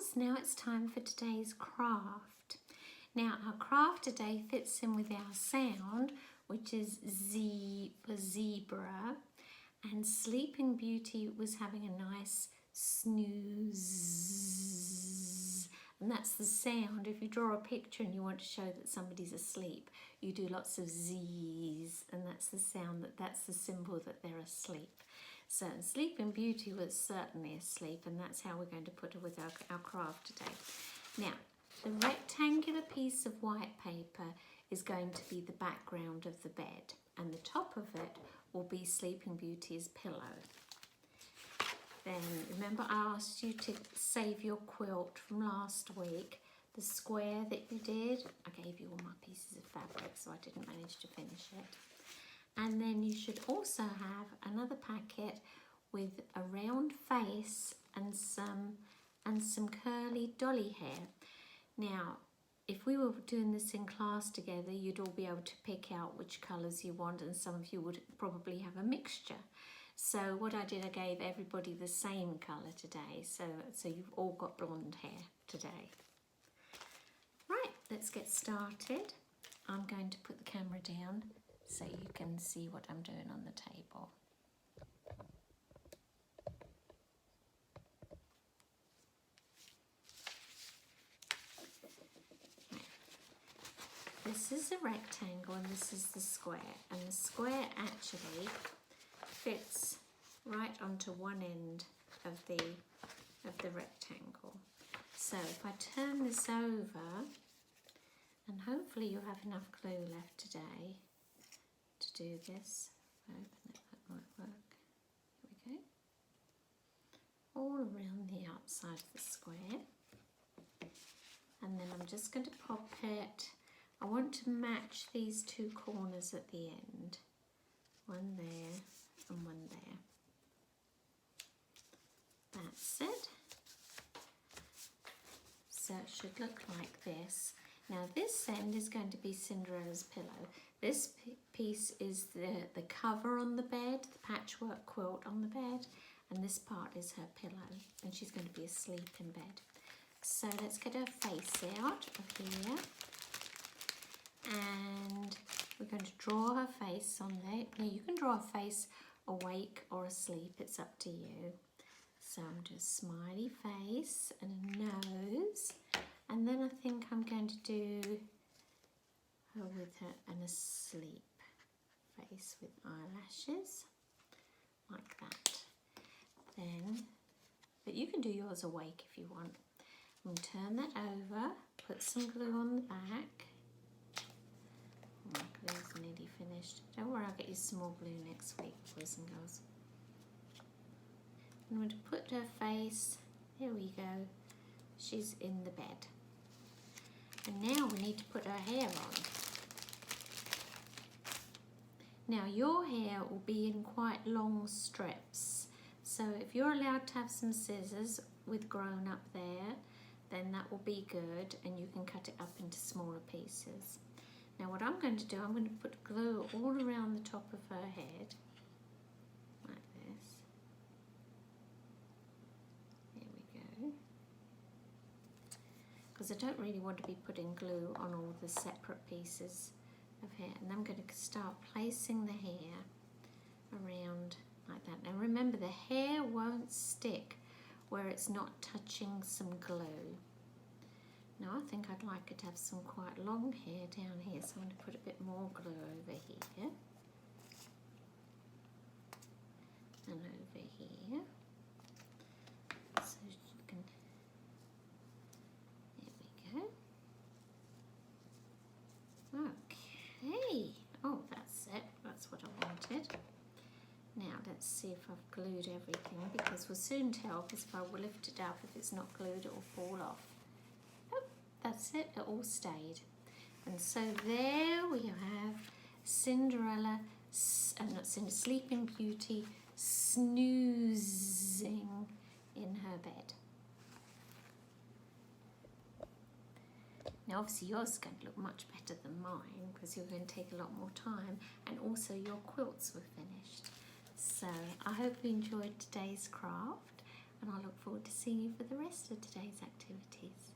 girls, now it's time for today's craft. Now our craft today fits in with our sound, which is Z for zebra, and Sleeping Beauty was having a nice snooze, and that's the sound. If you draw a picture and you want to show that somebody's asleep, you do lots of Z's, and that's the sound, that's the symbol that they're asleep. So Sleeping Beauty was certainly asleep, and that's how we're going to put her with our craft today. Now, the rectangular piece of white paper is going to be the background of the bed, and the top of it will be Sleeping Beauty's pillow. Then remember I asked you to save your quilt from last week, the square that you did. I gave you all my pieces of fabric, so I didn't manage to finish it. And then you should also have another packet with a round face and some curly dolly hair. Now, if we were doing this in class together, you'd all be able to pick out which colours you want, and some of you would probably have a mixture. So what I did, I gave everybody the same colour today, so you've all got blonde hair today. Right, let's get started. I'm going to put the camera down so you can see what I'm doing on the table. This is a rectangle and this is the square, and the square actually fits right onto one end of the rectangle. So if I turn this over, and hopefully you'll have enough glue left today to do this. Open it, that might work. Here we go. All around the outside of the square. And then I'm just going to pop it. I want to match these two corners at the end. One there and one there. That's it. So it should look like this. Now this end is going to be Cinderella's pillow. This piece is the cover on the bed, the patchwork quilt on the bed, and this part is her pillow, and she's going to be asleep in bed. So let's get her face out of here, and we're going to draw her face on there. Now you can draw a face awake or asleep, it's up to you. So I'm just smiley face and a nose. And then I think I'm going to do her with an asleep face with eyelashes, like that. Then, but you can do yours awake if you want. I'm going to turn that over, put some glue on the back. My glue's nearly finished. Don't worry, I'll get you some more glue next week, boys and girls. I'm going to put her face, there we go, she's in the bed. And now we need to put her hair on. Now your hair will be in quite long strips. So if you're allowed to have some scissors with grown up there, then that will be good, and you can cut it up into smaller pieces. Now what I'm going to do, I'm going to put glue all around the top of her head, like this. There we go. Because I don't really want to be putting glue on all the separate pieces of hair. And I'm going to start placing the hair around like that. Now remember, the hair won't stick where it's not touching some glue. Now I think I'd like it to have some quite long hair down here, so I'm going to put a bit more glue over here. And over here. So you can, there we go. Okay, oh that's it, that's what I wanted. Now let's see if I've glued everything, because we'll soon tell, because if I will lift it up, if it's not glued, it will fall off. Oh, that's it, it all stayed. And so there we have Cinderella, not Cinderella, Sleeping Beauty snoozing in her bed. Now obviously yours is going to look much better than mine, because you're going to take a lot more time, and also your quilts were finished. So I hope you enjoyed today's craft, and I look forward to seeing you for the rest of today's activities.